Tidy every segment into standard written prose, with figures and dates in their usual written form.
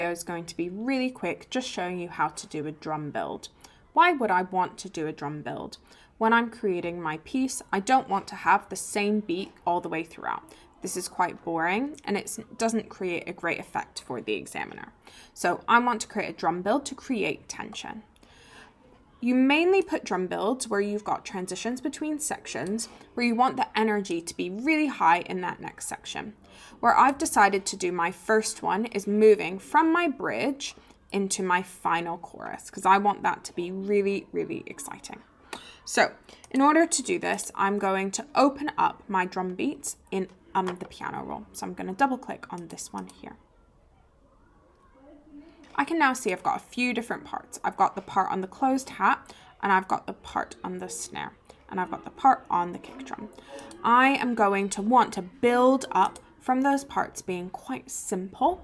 Is going to be really quick, just showing you how to do a drum build. Why would I want to do a drum build? When I'm creating my piece, I don't want to have the same beat all the way throughout. This is quite boring and it doesn't create a great effect for the examiner. So I want to create a drum build to create tension. You mainly put drum builds where you've got transitions between sections, where you want the energy to be really high in that next section. Where I've decided to do my first one is moving from my bridge into my final chorus, because I want that to be really, really exciting. So in order to do this, I'm going to open up my drum beats in the piano roll. So I'm going to double click on this one here. I can now see I've got a few different parts. I've got the part on the closed hat, and I've got the part on the snare, and I've got the part on the kick drum. I am going to want to build up from those parts being quite simple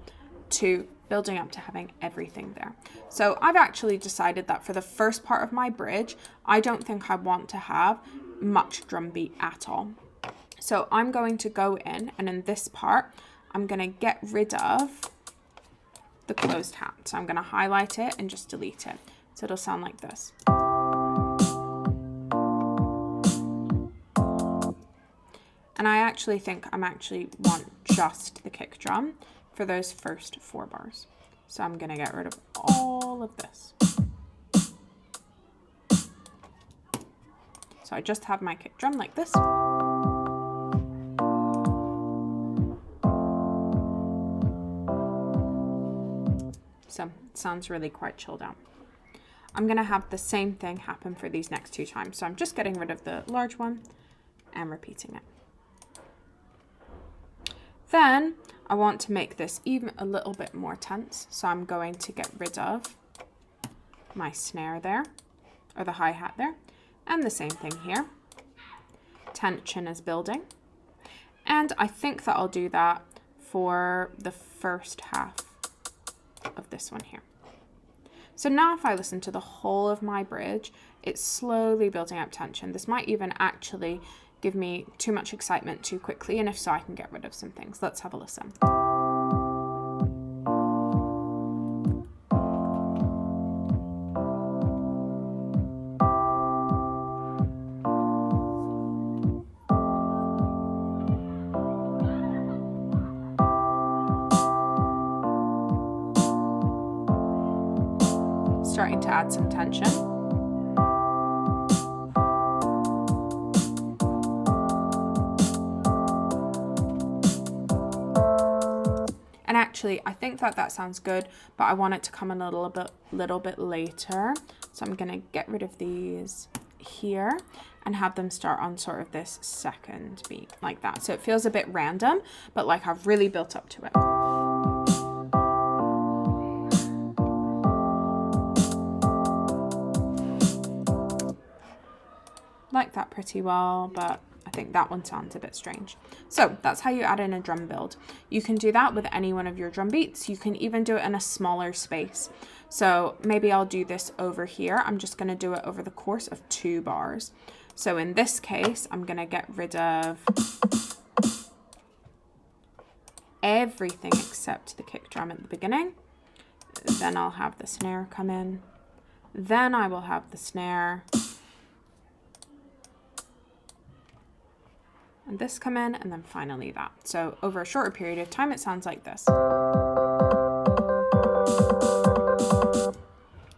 to building up to having everything there. So I've actually decided that for the first part of my bridge, I don't think I want to have much drum beat at all. So I'm going to go in, and in this part, I'm going to get rid of the closed hat. So I'm going to highlight it and just delete it. So it'll sound like this. And I actually think I want just the kick drum for those first 4 bars. So I'm going to get rid of all of this. So I just have my kick drum like this. So it sounds really quite chilled out. I'm going to have the same thing happen for these next 2 times. So I'm just getting rid of the large one and repeating it. Then I want to make this even a little bit more tense. So I'm going to get rid of my snare there, or the hi-hat there, and the same thing here. Tension is building. And I think that I'll do that for the first half of this one here. So now if I listen to the whole of my bridge, it's slowly building up tension. This might even actually give me too much excitement too quickly, and if so, I can get rid of some things. Let's have a listen. Starting to add some tension. And actually, I think that sounds good, but I want it to come a little bit later. So I'm going to get rid of these here and have them start on sort of this second beat like that. So it feels a bit random, but like I've really built up to it. Like that pretty well, but I think that one sounds a bit strange. So that's how you add in a drum build. You can do that with any one of your drum beats. You can even do it in a smaller space. So maybe I'll do this over here. I'm just going to do it over the course of 2 bars. So in this case, I'm going to get rid of everything except the kick drum at the beginning. Then I'll have the snare come in. Then I will have the snare. And this come in, and then finally that. So over a shorter period of time, it sounds like this.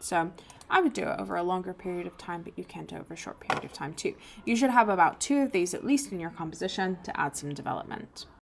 So I would do it over a longer period of time, but you can do it over a short period of time too. You should have about 2 of these at least in your composition to add some development.